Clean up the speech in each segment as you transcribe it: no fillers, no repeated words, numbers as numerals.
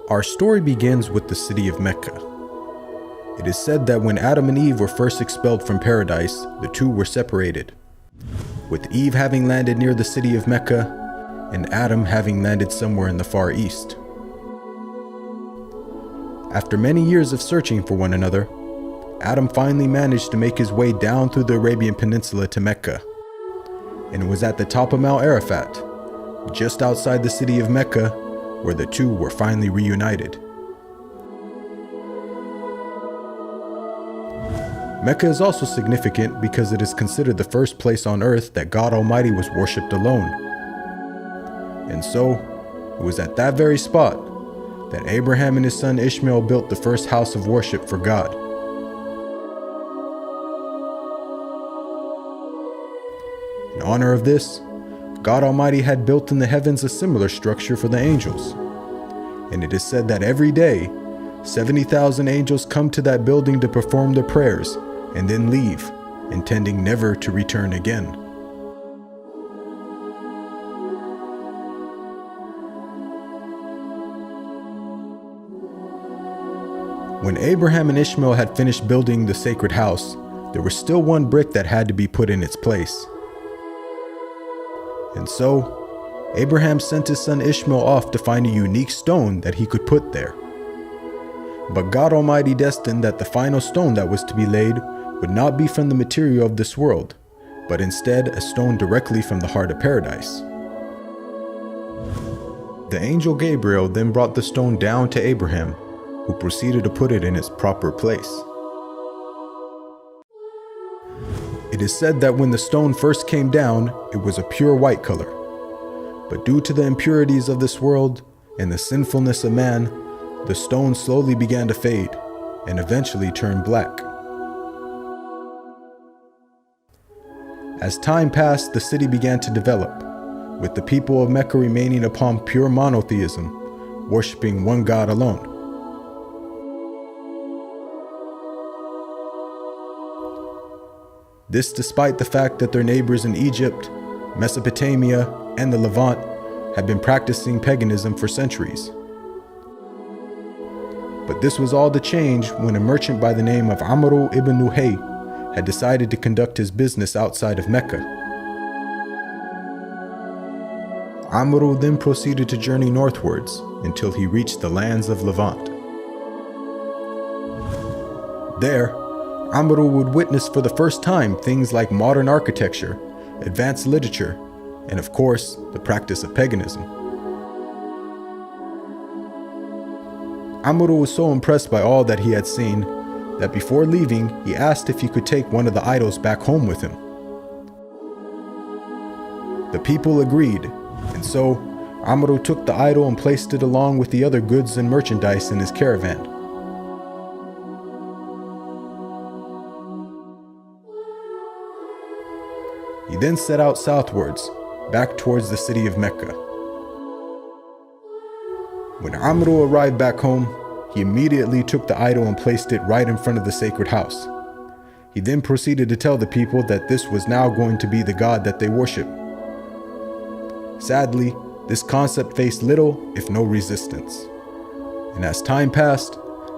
Our story begins with the city of Mecca. It is said that when Adam and Eve were first expelled from paradise, the two were separated, with Eve having landed near the city of Mecca and Adam having landed somewhere in the Far East. After many years of searching for one another, Adam finally managed to make his way down through the Arabian Peninsula to Mecca, and it was at the top of Mount Arafat, just outside the city of Mecca, where the two were finally reunited. Mecca is also significant because it is considered the first place on earth that God Almighty was worshipped alone. And so, it was at that very spot that Abraham and his son Ishmael built the first house of worship for God. In honor of this, God Almighty had built in the heavens a similar structure for the angels. And it is said that every day, 70,000 angels come to that building to perform their prayers and then leave, intending never to return again. When Abraham and Ishmael had finished building the sacred house, there was still one brick that had to be put in its place. And so, Abraham sent his son Ishmael off to find a unique stone that he could put there. But God Almighty destined that the final stone that was to be laid would not be from the material of this world, but instead a stone directly from the heart of paradise. The angel Gabriel then brought the stone down to Abraham, who proceeded to put it in its proper place. It is said that when the stone first came down, it was a pure white color. But due to the impurities of this world and the sinfulness of man, the stone slowly began to fade and eventually turned black. As time passed, the city began to develop, with the people of Mecca remaining upon pure monotheism, worshiping one God alone. This despite the fact that their neighbors in Egypt, Mesopotamia, and the Levant had been practicing paganism for centuries. But this was all to change when a merchant by the name of Amr ibn Luhay had decided to conduct his business outside of Mecca. Amr then proceeded to journey northwards until he reached the lands of Levant. There, Amr would witness for the first time things like modern architecture, advanced literature, and of course, the practice of paganism. Amr was so impressed by all that he had seen that before leaving, he asked if he could take one of the idols back home with him. The people agreed, and so Amr took the idol and placed it along with the other goods and merchandise in his caravan. He then set out southwards, back towards the city of Mecca. When Amr arrived back home, he immediately took the idol and placed it right in front of the sacred house. He then proceeded to tell the people that this was now going to be the God that they worship. Sadly, this concept faced little, if no resistance. And as time passed,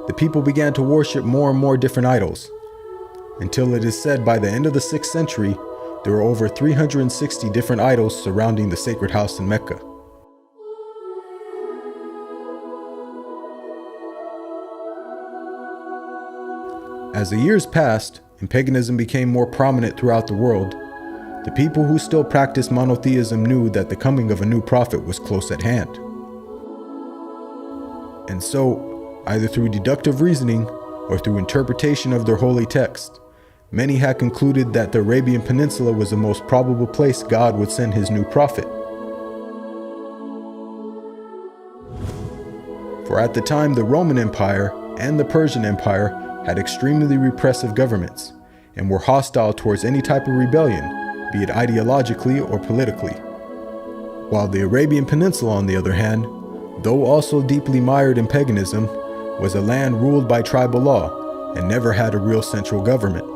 the people began to worship more and more different idols, until it is said by the end of the 6th century, there were over 360 different idols surrounding the sacred house in Mecca. As the years passed and paganism became more prominent throughout the world, the people who still practiced monotheism knew that the coming of a new prophet was close at hand. And so, either through deductive reasoning or through interpretation of their holy text, many had concluded that the Arabian Peninsula was the most probable place God would send his new prophet. For at the time, the Roman Empire and the Persian Empire had extremely repressive governments and were hostile towards any type of rebellion, be it ideologically or politically. While the Arabian Peninsula, on the other hand, though also deeply mired in paganism, was a land ruled by tribal law and never had a real central government.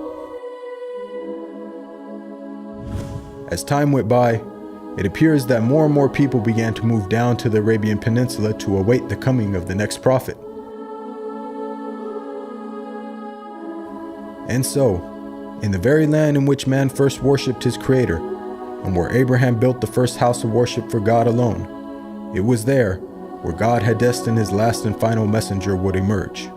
As time went by, It appears that more and more people began to move down to the Arabian Peninsula to await the coming of the next prophet. And so, in the very land in which man first worshipped his Creator, and where Abraham built the first house of worship for God alone, it was there where God had destined his last and final messenger would emerge.